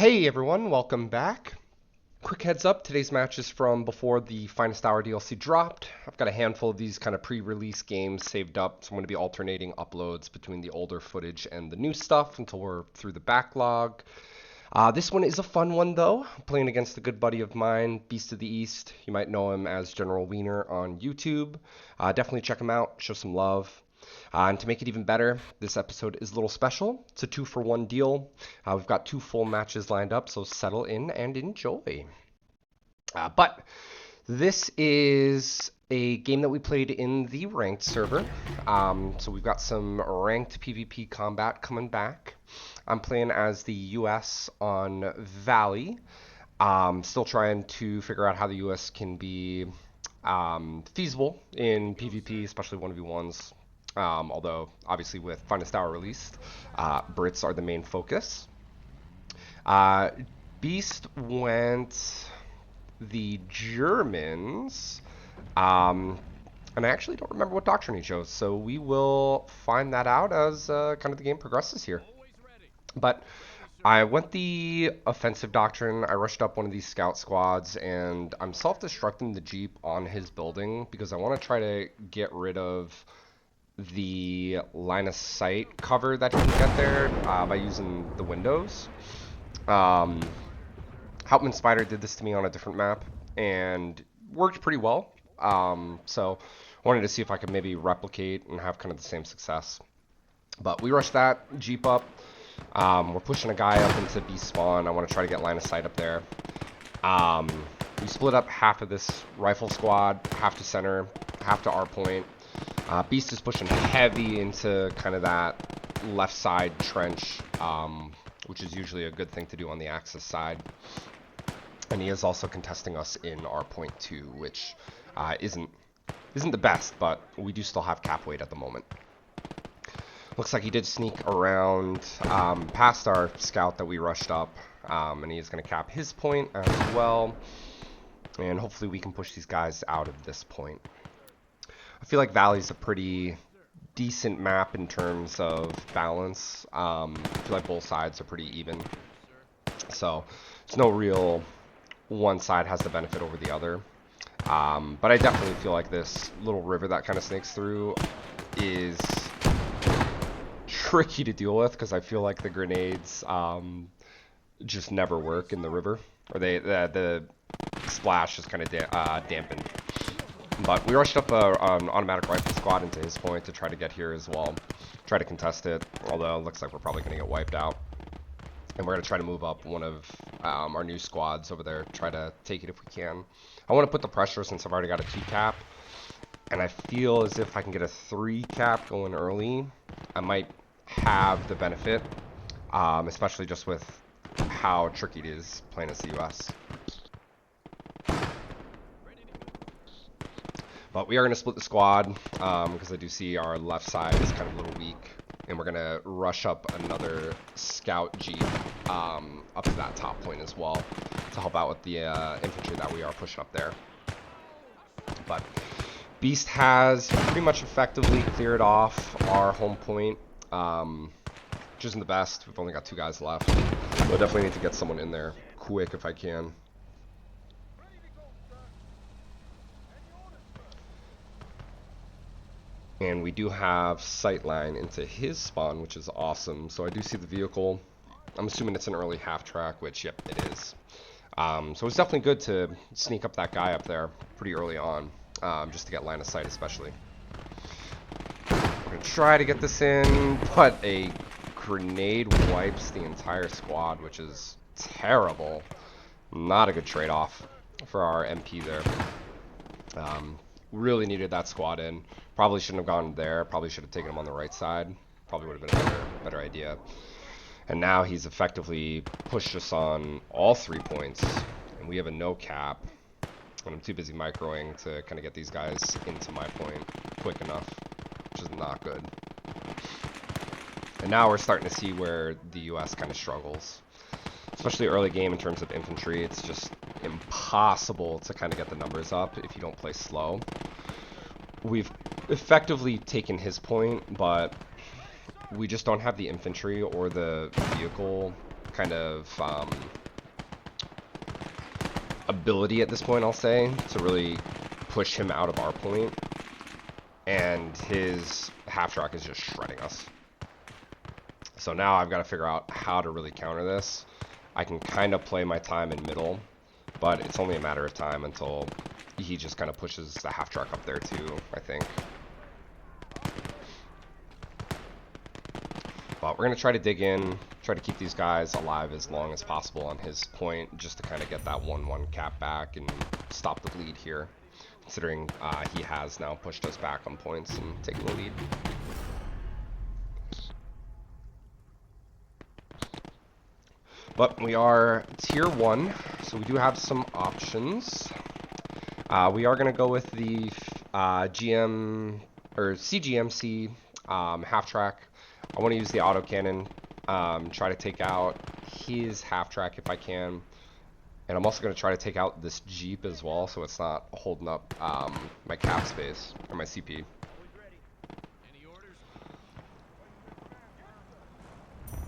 Hey everyone, welcome back. Quick heads up, today's match is from before the Finest Hour DLC dropped. I've got a handful of these kind of pre-release games saved up, so I'm going to be alternating uploads between the older footage and the new stuff until we're through the backlog. This one is a fun one though, I'm playing against a good buddy of mine, Beast of the East. You might know him as General Weiner on YouTube. Definitely check him out, show some love. And to make it even better, this episode is a little special. It's a 2-for-1 deal. We've got 2 full matches lined up, so settle in and enjoy. But this is a game that we played in the ranked server. So we've got some ranked PvP combat coming back. I'm playing as the US on Valley. Still trying to figure out how the US can be feasible in PvP, especially 1v1s. Although, obviously, with Finest Hour released, Brits are the main focus. Beast went the Germans, and I actually don't remember what doctrine he chose, so we will find that out as kind of the game progresses here. But I went the offensive doctrine. I rushed up one of these scout squads, and I'm self-destructing the Jeep on his building because I want to try to get rid of the line of sight cover that he can get there by using the windows. Hauptmann Spider did this to me on a different map and worked pretty well. So I wanted to see if I could maybe replicate and have kind of the same success. But we rushed that Jeep up. We're pushing a guy up into B spawn. I want to try to get line of sight up there. We split up half of this rifle squad, half to center, half to our point. Beast is pushing heavy into kind of that left side trench, which is usually a good thing to do on the Axis side. And he is also contesting us in our point 2, which isn't the best, but we do still have cap weight at the moment. Looks like he did sneak around past our scout that we rushed up, and he is going to cap his point as well. And hopefully we can push these guys out of this point. I feel like Valley's a pretty decent map in terms of balance. I feel like both sides are pretty even. So there's no real one side has the benefit over the other. But I definitely feel like this little river that kind of snakes through is tricky to deal with because I feel like the grenades just never work in the river. Or the splash is kind of dampened. But we rushed up an automatic rifle squad into his point to try to get here as well. Try to contest it, although it looks like we're probably going to get wiped out. And we're going to try to move up one of our new squads over there, try to take it if we can. I want to put the pressure since I've already got a 2 cap. And I feel as if I can get a 3 cap going early, I might have the benefit, especially just with how tricky it is playing as the US. But we are going to split the squad because I do see our left side is kind of a little weak. And we're going to rush up another scout Jeep up to that top point as well to help out with the infantry that we are pushing up there. But Beast has pretty much effectively cleared off our home point, which isn't the best. We've only got 2 guys left. We'll definitely need to get someone in there quick if I can. And we do have sightline into his spawn, which is awesome. So I do see the vehicle. I'm assuming it's an early half track, which, yep, it is. So it's definitely good to sneak up that guy up there pretty early on, just to get line of sight especially. We're going to try to get this in, but a grenade wipes the entire squad, which is terrible. Not a good trade-off for our MP there. Really needed that squad in. Probably shouldn't have gone there. Probably should have taken him on the right side. Probably would have been a better idea. And now he's effectively pushed us on all 3 points. And we have a no cap. And I'm too busy microing to kind of get these guys into my point quick enough, which is not good. And now we're starting to see where the US kind of struggles. Especially early game in terms of infantry, it's just impossible to kind of get the numbers up if you don't play slow. We've effectively taken his point, but we just don't have the infantry or the vehicle kind of ability at this point, I'll say, to really push him out of our point. And his half-track is just shredding us. So now I've got to figure out how to really counter this. I can kind of play my time in middle, but it's only a matter of time until he just kind of pushes the half-track up there too, I think. But we're going to try to dig in, try to keep these guys alive as long as possible on his point, just to kind of get that 1-1 cap back and stop the bleed here, considering he has now pushed us back on points and taken the lead. But we are tier 1, so we do have some options. We are going to go with the GM or CGMC half-track. I want to use the autocannon, try to take out his half-track if I can. And I'm also going to try to take out this Jeep as well, so it's not holding up my cap space, or my CP.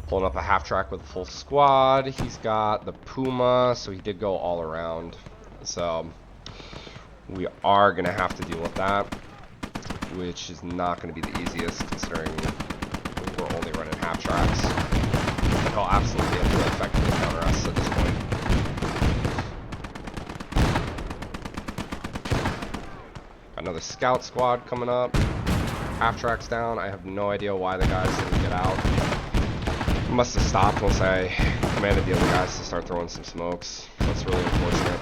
Pulling up a half-track with a full squad. He's got the Puma, so he did go all around. So we are going to have to deal with that, which is not going to be the easiest, considering we're only running half-tracks. He'll absolutely be able to effectively counter us at this point. Another scout squad coming up. Half-tracks down. I have no idea why the guys didn't get out. Must have stopped once I commanded the other guys to start throwing some smokes. That's really unfortunate.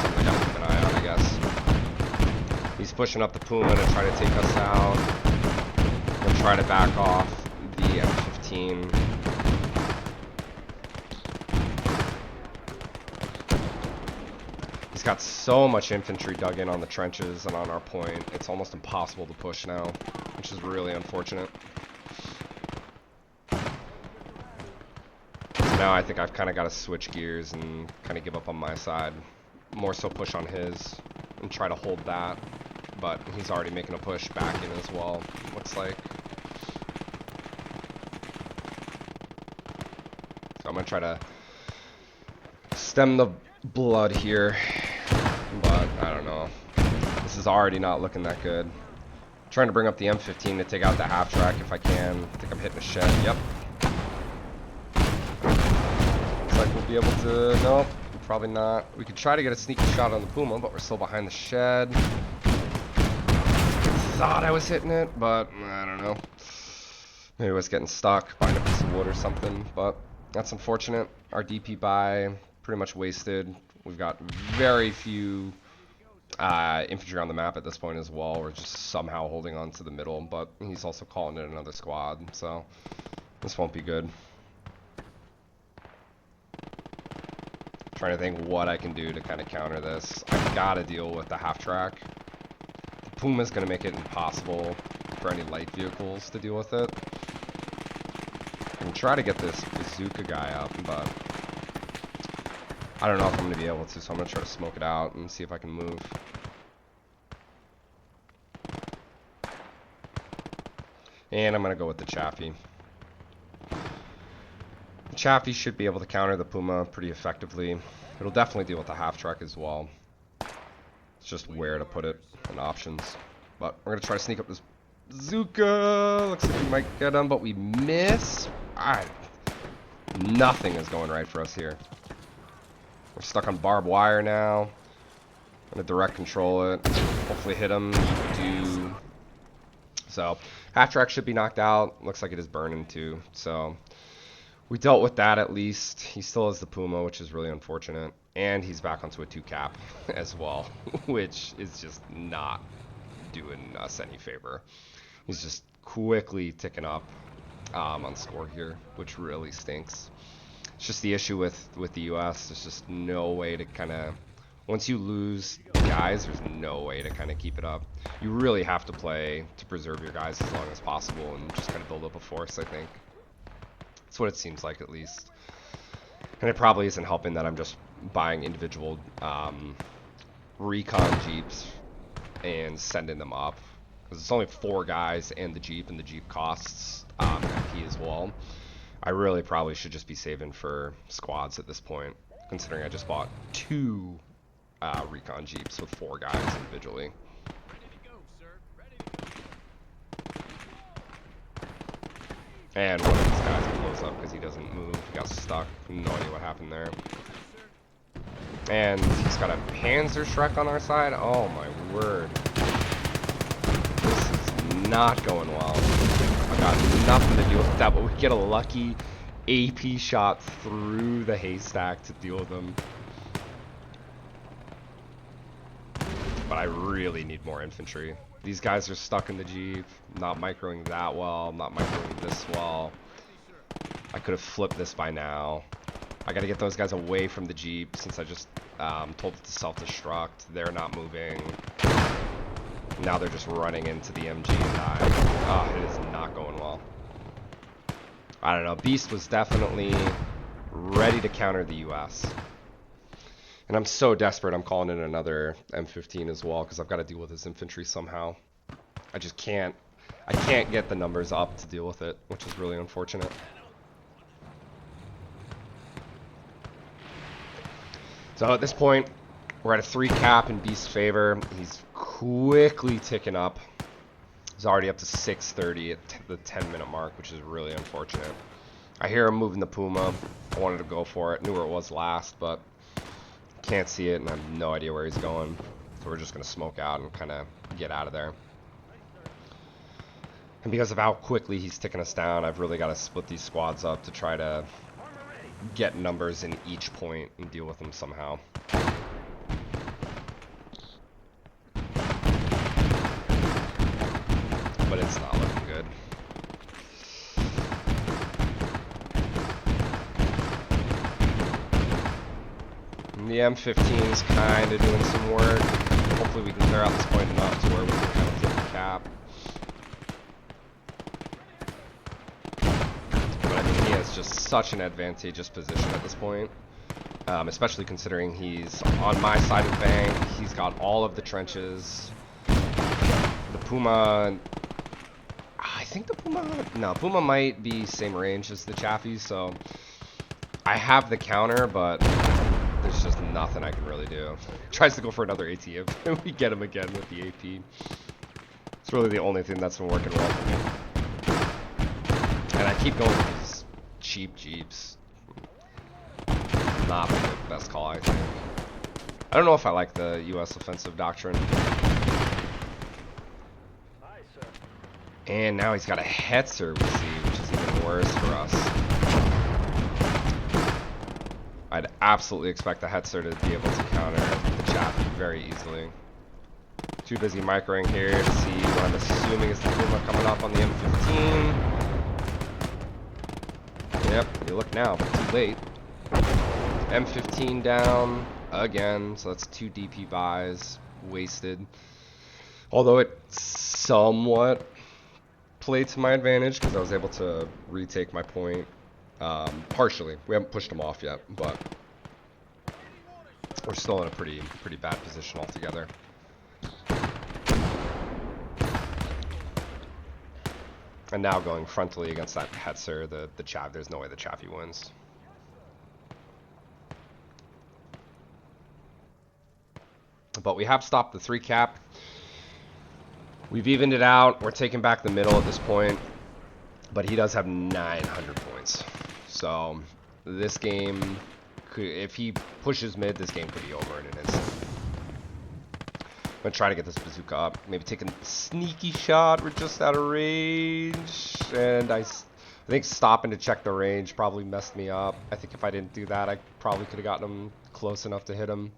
Something I gotta keep an eye on, I guess. He's pushing up the Puma to try to take us out. We'll try to back off the M15. He's got so much infantry dug in on the trenches and on our point. It's almost impossible to push now, which is really unfortunate. Now I think I've kind of got to switch gears and kind of give up on my side. More so push on his and try to hold that. But he's already making a push back in as well, looks like. So I'm going to try to stem the blood here. But I don't know. This is already not looking that good. Trying to bring up the M15 to take out the half-track if I can. I think I'm hitting a shed. Yep. We'll be able to, nope, probably not. We could try to get a sneaky shot on the Puma, but we're still behind the shed. Thought I was hitting it, but I don't know. Maybe it was getting stuck behind a piece of wood or something, but that's unfortunate. Our DP buy pretty much wasted. We've got very few infantry on the map at this point as well. We're just somehow holding on to the middle, but he's also calling it another squad, so this won't be good. Trying to think what I can do to kind of counter this. I gotta deal with the half-track. The Puma's gonna make it impossible for any light vehicles to deal with it. I can try to get this bazooka guy up, but I don't know if I'm gonna be able to, so I'm gonna try to smoke it out and see if I can move. And I'm gonna go with the Chaffee. Chaffee should be able to counter the Puma pretty effectively. It'll definitely deal with the half-track as well. It's just where to put it and options. But we're going to try to sneak up this bazooka. Looks like we might get him, but we miss. Nothing is going right for us here. We're stuck on barbed wire now. I'm going to direct control it. Hopefully hit him. Do. So, half-track should be knocked out. Looks like it is burning too. So we dealt with that at least. He still has the Puma, which is really unfortunate. And he's back onto a 2 cap as well, which is just not doing us any favor. He's just quickly ticking up on score here, which really stinks. It's just the issue with the US. There's just no way to kind of, once you lose guys, there's no way to kind of keep it up. You really have to play to preserve your guys as long as possible and just kind of build up a force, I think. That's what it seems like, at least. And it probably isn't helping that I'm just buying individual recon Jeeps and sending them up. Because it's only 4 guys and the Jeep costs MP as well. I really probably should just be saving for squads at this point, considering I just bought 2 recon jeeps with 4 guys individually. And one of these guys blows up because he doesn't move. He got stuck. No idea what happened there. And he's got a Panzer Shrek on our side. Oh my word. This is not going well. I got nothing to deal with that, but we get a lucky AP shot through the haystack to deal with them. But I really need more infantry. These guys are stuck in the Jeep, not microing that well, not microing this well. I could have flipped this by now. I gotta get those guys away from the Jeep since I just told it to self-destruct. They're not moving. Now they're just running into the MG and die. Oh, it is not going well. I don't know. Beast was definitely ready to counter the US. And I'm so desperate, I'm calling in another M15 as well, because I've got to deal with his infantry somehow. I just can't. I can't get the numbers up to deal with it, which is really unfortunate. So at this point, we're at a 3 cap in Beast's favor. He's quickly ticking up. He's already up to 630 at the 10-minute mark, which is really unfortunate. I hear him moving the Puma. I wanted to go for it. Knew where it was last, but can't see it, and I have no idea where he's going. So we're just going to smoke out and kind of get out of there. And because of how quickly he's ticking us down, I've really got to split these squads up to try to get numbers in each point and deal with them somehow. But it's not looking good. The M15 is kind of doing some work. Hopefully we can clear out this point enough to where we can kind of flip the cap. But I mean, he has just such an advantageous position at this point. Especially considering he's on my side of the bank. He's got all of the trenches. The Puma... I think the Puma... No, Puma might be same range as the Chaffee, so... I have the counter, but... there's just nothing I can really do. Tries to go for another ATM, and we get him again with the AP. It's really the only thing that's been working well for me. And I keep going with these cheap Jeeps. Not the best call, I think. I don't know if I like the US offensive doctrine. And now he's got a Hetzer, we see, which is even worse for us. I'd absolutely expect the Hetzer to be able to counter the Chaffee very easily. Too busy microing here to see what I'm assuming is the Puma coming up on the M15. Yep, you look now, but too late. M15 down again, so that's 2 DP buys wasted. Although it somewhat played to my advantage because I was able to retake my point. Partially. We haven't pushed them off yet, but we're still in a pretty bad position altogether. And now going frontally against that Hetzer, the Chav, there's no way the Chaffee wins. But we have stopped the 3 cap. We've evened it out. We're taking back the middle at this point. But he does have 900 points. So this game, if he pushes mid, this game could be over in an instant. I'm going to try to get this bazooka up. Maybe take a sneaky shot. We're just out of range. And I think stopping to check the range probably messed me up. I think if I didn't do that, I probably could have gotten him close enough to hit him.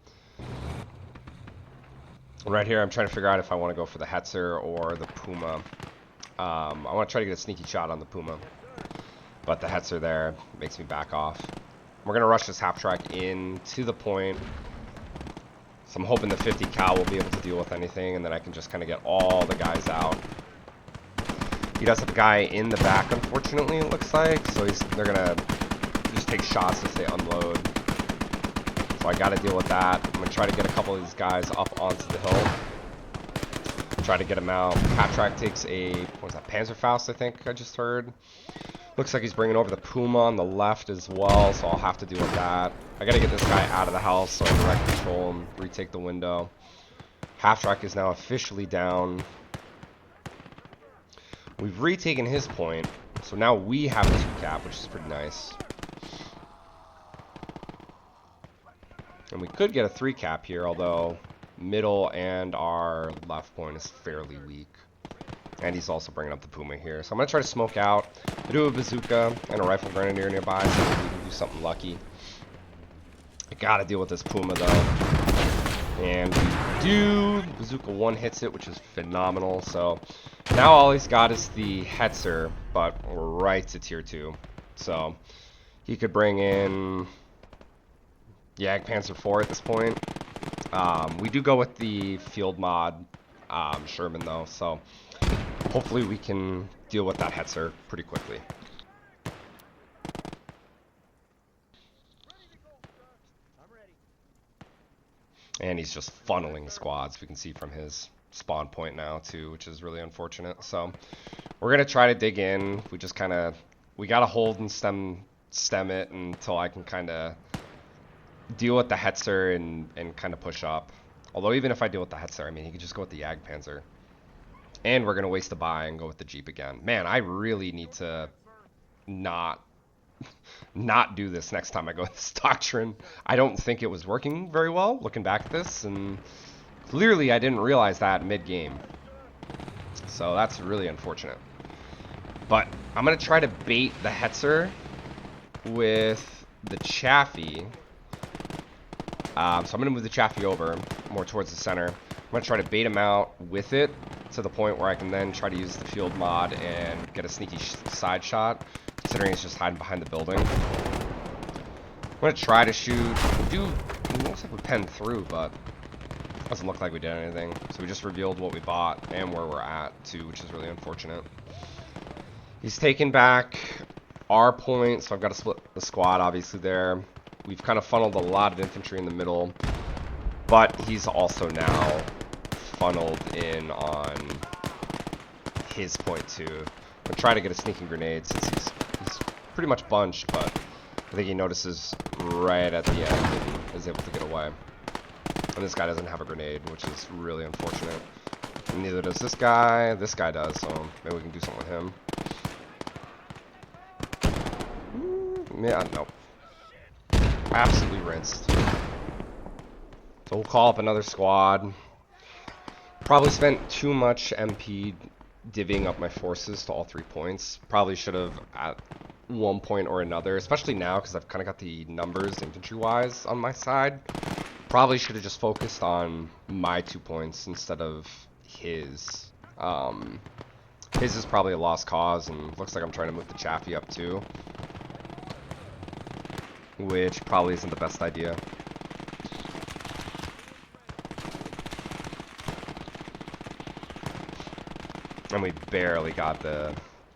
Right here, I'm trying to figure out if I want to go for the Hetzer or the Puma. I want to try to get a sneaky shot on the Puma. But the Hetzer there makes me back off. We're going to rush this half track in to the point. So I'm hoping the 50 cal will be able to deal with anything, and then I can just kind of get all the guys out. He does have a guy in the back, unfortunately, it looks like. So they're going to just take shots as they unload. So I got to deal with that. I'm going to try to get a couple of these guys up onto the hill. Try to get him out. Half track takes a, what was that, Panzerfaust, I think I just heard. Looks like he's bringing over the Puma on the left as well, so I'll have to deal with that. I gotta get this guy out of the house so I can direct control him, retake the window. Half-track is now officially down. We've retaken his point, so now we have a 2-cap, which is pretty nice. And we could get a 3-cap here, although middle and our left point is fairly weak. And he's also bringing up the Puma here. So I'm going to try to smoke out. I do have a bazooka and a rifle grenadier nearby, so maybe we can do something lucky. I got to deal with this Puma, though. And we do. Bazooka 1 hits it, which is phenomenal. So now all he's got is the Hetzer, but we're right to tier 2. So he could bring in Jagdpanzer 4 at this point. We do go with the field mod Sherman, though, so hopefully we can deal with that Hetzer pretty quickly. And he's just funneling squads, we can see from his spawn point now too, which is really unfortunate. So we're gonna try to dig in. We just kind of, we gotta hold and stem it until I can kind of deal with the Hetzer and kind of push up. Although even if I deal with the Hetzer, I mean, he could just go with the Jagdpanzer. And we're going to waste a buy and go with the Jeep again. Man, I really need to not do this next time I go with this doctrine. I don't think it was working very well looking back at this, and clearly I didn't realize that mid-game. So that's really unfortunate. But I'm going to try to bait the Hetzer with the Chaffee. So I'm going to move the Chaffee over more towards the center. I'm going to try to bait him out with it to the point where I can then try to use the field mod and get a sneaky side shot, considering he's just hiding behind the building. I'm going to try to shoot. It looks like we penned through, but it doesn't look like we did anything. So we just revealed what we bought and where we're at, too, which is really unfortunate. He's taken back our point, so I've got to split the squad, obviously, there. We've kind of funneled a lot of infantry in the middle, but he's also now funneled in on his point too. I'm gonna try to get a sneaking grenade since he's pretty much bunched, but I think he notices right at the end and is able to get away. And this guy doesn't have a grenade, which is really unfortunate. And neither does this guy. This guy does, so maybe we can do something with him. Yeah, nope. Absolutely rinsed. So we'll call up another squad. Probably spent too much MP divvying up my forces to all 3 points. Probably should have at one point or another, especially now because I've kind of got the numbers infantry-wise on my side. Probably should have just focused on my 2 points instead of his. His is probably a lost cause, and looks like I'm trying to move the Chaffee up too, which probably isn't the best idea. And we barely got the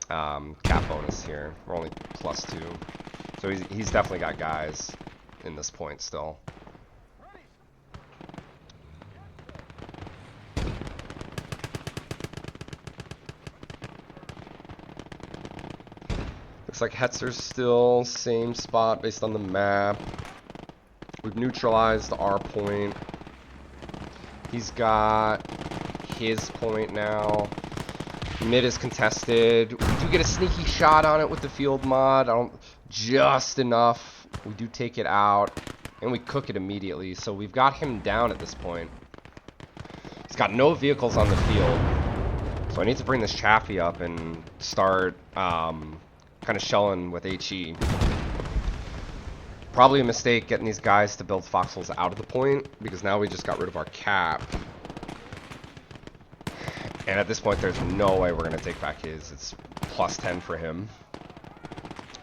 cap bonus here. We're only +2. So he's definitely got guys in this point still. Looks like Hetzer's still same spot based on the map. We've neutralized our point. He's got his point now. Mid is contested. We do get a sneaky shot on it with the field mod. Just enough. We do take it out, and we cook it immediately. So we've got him down at this point. He's got no vehicles on the field. So I need to bring this Chaffee up and start kind of shelling with HE. Probably a mistake getting these guys to build foxholes out of the point, because now we just got rid of our cap. And at this point, there's no way we're going to take back his. It's +10 for him.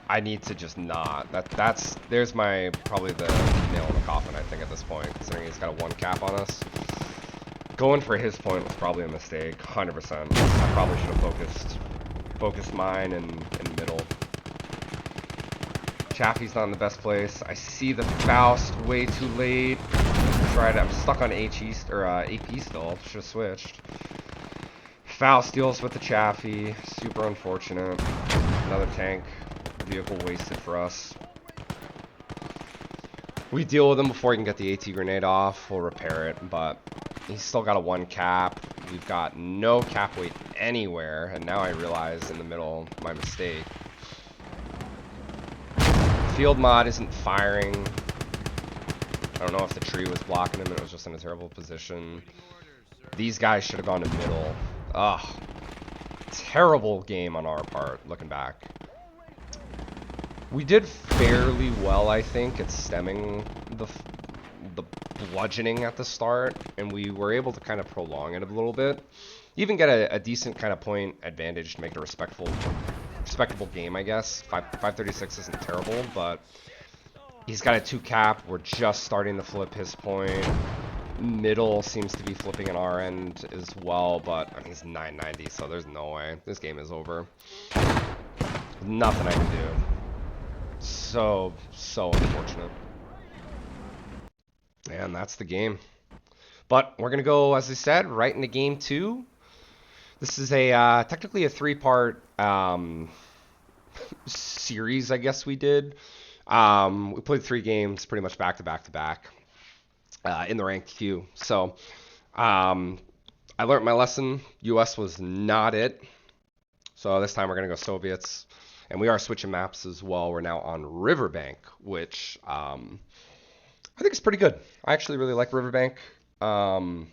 I need to just not. There's probably the nail in the coffin, I think, at this point, considering he's got a 1 cap on us. Going for his point was probably a mistake, 100%. I probably should have focused mine in middle. Chaffee's not in the best place. I see the Faust way too late. I'm stuck on AP still. Should have switched. Foul steals with the Chaffee. Super unfortunate. Another tank vehicle wasted for us. We deal with him before he can get the AT grenade off. We'll repair it, but he's still got a 1 cap. We've got no cap weight anywhere, and now I realize in the middle my mistake. Field mod isn't firing. I don't know if the tree was blocking him and it was just in a terrible position. These guys should have gone to middle. Ugh. Terrible game on our part, looking back. We did fairly well, I think, at stemming the bludgeoning at the start, and we were able to kind of prolong it a little bit. Even get a decent kind of point advantage to make it a respectable game, I guess. 536 isn't terrible, but he's got a 2 cap. We're just starting to flip his point. Middle seems to be flipping on our end as well, but I mean, he's 990, so there's no way. This game is over. Nothing I can do. So unfortunate. And that's the game. But we're going to go, as I said, right into game 2. This is a technically a 3-part series, I guess we did. We played 3 games pretty much back to back to back in the ranked queue. So I learned my lesson. US was not it. So this time we're going to go Soviets. And we are switching maps as well. We're now on Riverbank, which I think is pretty good. I actually really like Riverbank. I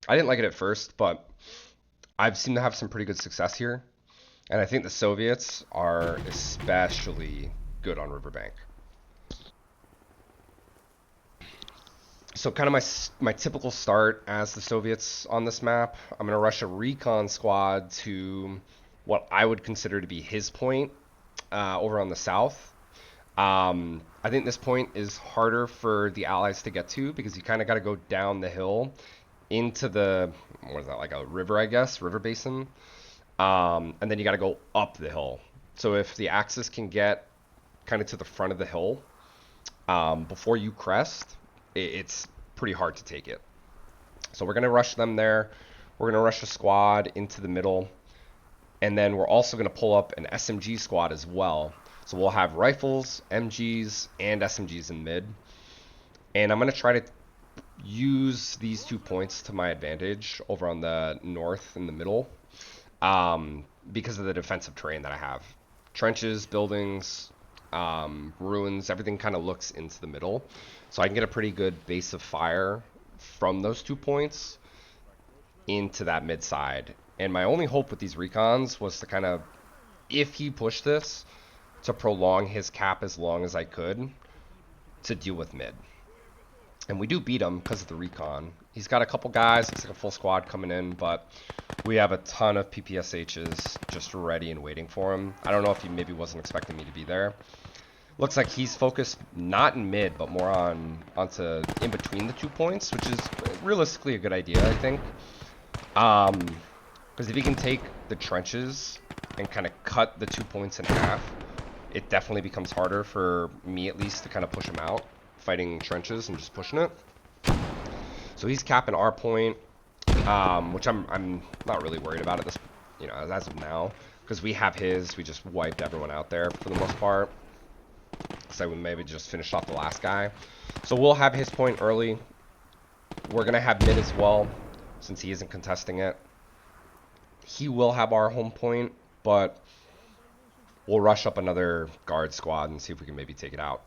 didn't like it at first, but I've seemed to have some pretty good success here. And I think the Soviets are especially good on Riverbank. So kind of my typical start as the Soviets on this map. I'm going to rush a recon squad to what I would consider to be his point over on the south. I think this point is harder for the Allies to get to because you kind of got to go down the hill into the, what is that, like a river, I guess, river basin. And then you got to go up the hill. So if the Axis can get kind of to the front of the hill before you crest, it's pretty hard to take it. So we're going to rush them there. We're going to rush a squad into the middle. And then we're also going to pull up an SMG squad as well. So we'll have rifles, MGs, and SMGs in mid. And I'm going to try to use these 2 points to my advantage over on the north in the middle because of the defensive terrain that I have. Trenches, buildings, ruins, everything kind of looks into the middle. So I can get a pretty good base of fire from those 2 points into that mid side. And my only hope with these recons was to kind of, if he pushed this, to prolong his cap as long as I could to deal with mid. And we do beat him because of the recon. He's got a couple guys, looks like a full squad coming in, but we have a ton of PPSHs just ready and waiting for him. I don't know if he maybe wasn't expecting me to be there. Looks like he's focused not in mid, but more onto in between the 2 points, which is realistically a good idea, I think. Because if he can take the trenches and kind of cut the 2 points in half, it definitely becomes harder for me at least to kind of push him out, fighting trenches and just pushing it. So he's capping our point, which I'm not really worried about at this, as of now, because we have his. We just wiped everyone out there for the most part. So we maybe just finished off the last guy. So we'll have his point early. We're gonna have mid as well, since he isn't contesting it. He will have our home point, but we'll rush up another guard squad and see if we can maybe take it out.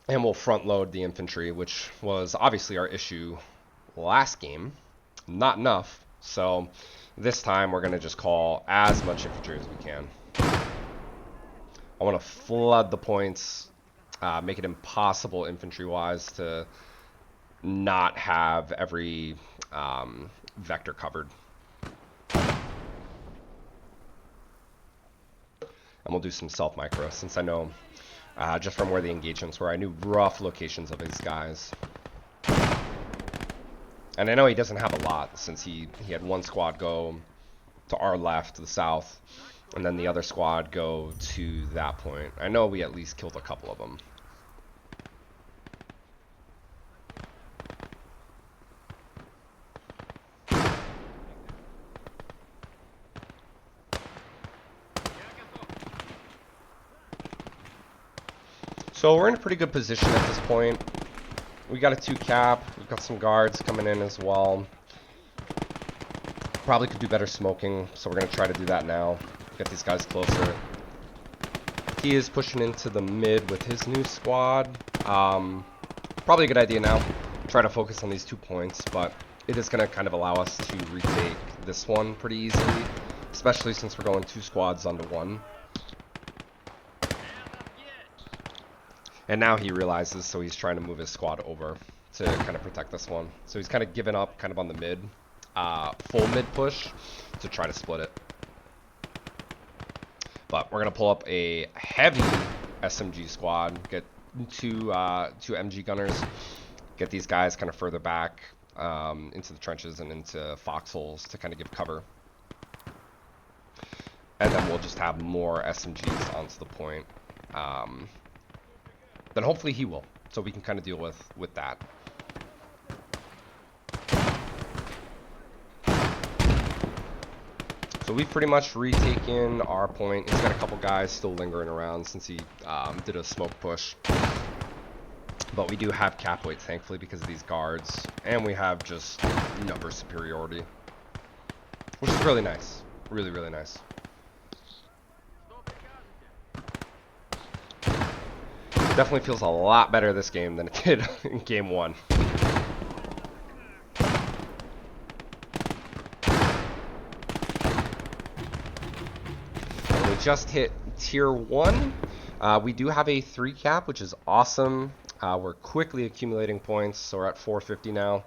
And we'll front load the infantry, which was obviously our issue last game. Not enough. So this time we're going to just call as much infantry as we can. I want to flood the points, make it impossible infantry-wise to not have every vector covered. And we'll do some self-micro, since I know, just from where the engagements were, I knew rough locations of these guys. And I know he doesn't have a lot, since he had one squad go to our left, to the south, and then the other squad go to that point. I know we at least killed a couple of them. So we're in a pretty good position at this point. We got a 2 cap. We've got some guards coming in as well. Probably could do better smoking, so we're going to try to do that now. Get these guys closer. He is pushing into the mid with his new squad. Probably a good idea now. Try to focus on these 2 points, but it is going to kind of allow us to retake this one pretty easily, especially since we're going 2 squads onto 1. And now he realizes, so he's trying to move his squad over to kind of protect this one. So he's kind of given up kind of on the mid, full mid push to try to split it. But we're going to pull up a heavy SMG squad, get two MG gunners, get these guys kind of further back into the trenches and into foxholes to kind of give cover. And then we'll just have more SMGs onto the point. Then hopefully he will, so we can kind of deal with that. So we've pretty much retaken our point. He's got a couple guys still lingering around since he did a smoke push. But we do have cap weight, thankfully, because of these guards. And we have just number superiority, which is really nice. Really, really nice. Definitely feels a lot better this game than it did in game 1. We just hit tier 1. We do have a 3 cap, which is awesome. We're quickly accumulating points, so we're at 450 now.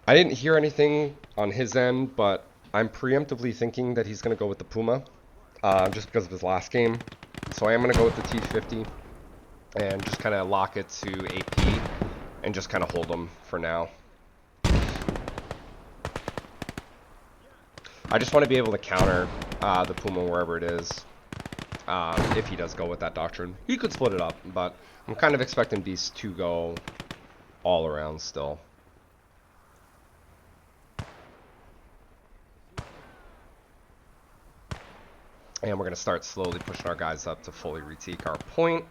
I didn't hear anything on his end, but I'm preemptively thinking that he's going to go with the Puma, just because of his last game. So I am going to go with the T50 and just kind of lock it to AP and just kind of hold him for now. I just want to be able to counter the Puma wherever it is, if he does go with that doctrine. He could split it up, but I'm kind of expecting Beast to go all around still. And we're going to start slowly pushing our guys up to fully retake our point.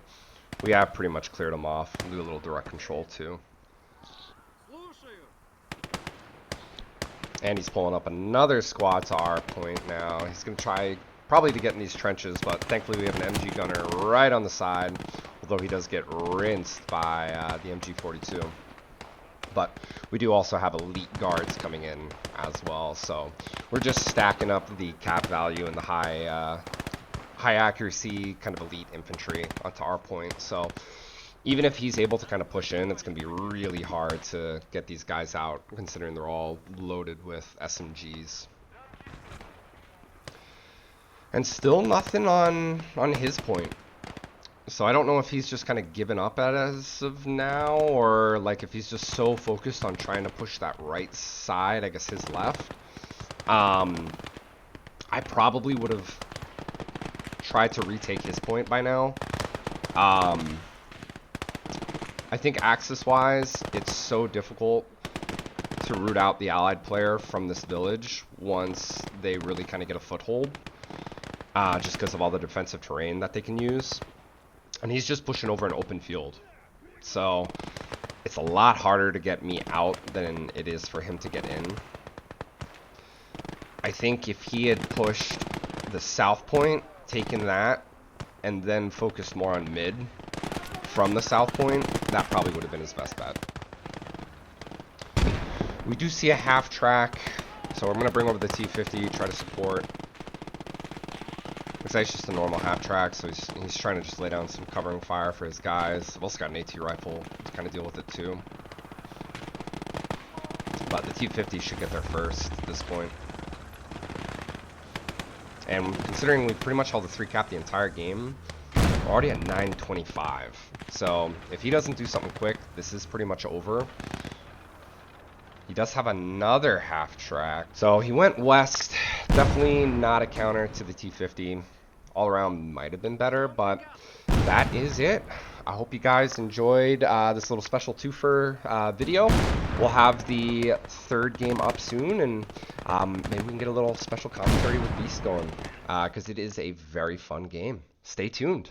We have pretty much cleared them off. We'll do a little direct control too. And he's pulling up another squad to our point now. He's going to try probably to get in these trenches, but thankfully we have an MG gunner right on the side, although he does get rinsed by the MG42. But we do also have elite guards coming in as well, so we're just stacking up the cap value and the high accuracy kind of elite infantry onto our point. So even if he's able to kind of push in, it's going to be really hard to get these guys out, considering they're all loaded with SMGs. And still nothing on his point. So I don't know if he's just kind of given up as of now, or like if he's just so focused on trying to push that right side, I guess his left. I probably would have tried to retake his point by now. I think axis-wise, it's so difficult to root out the allied player from this village once they really kind of get a foothold, just because of all the defensive terrain that they can use. And he's just pushing over an open field. So it's a lot harder to get me out than it is for him to get in. I think if he had pushed the south point, taken that, and then focused more on mid from the south point, that probably would have been his best bet. We do see a half track, so I'm going to bring over the T50, try to support. Looks like it's just a normal half track, so he's trying to just lay down some covering fire for his guys. I've also got an AT rifle to kind of deal with it too. But the T50 should get there first at this point. And considering we pretty much held the 3 cap the entire game, we're already at 925. So if he doesn't do something quick, this is pretty much over. He does have another half track. So he went west. Definitely not a counter to the T50. All around might have been better, but that is it. I hope you guys enjoyed this little special twofer video. We'll have the 3rd game up soon, and maybe we can get a little special commentary with Beast going, because it is a very fun game. Stay tuned.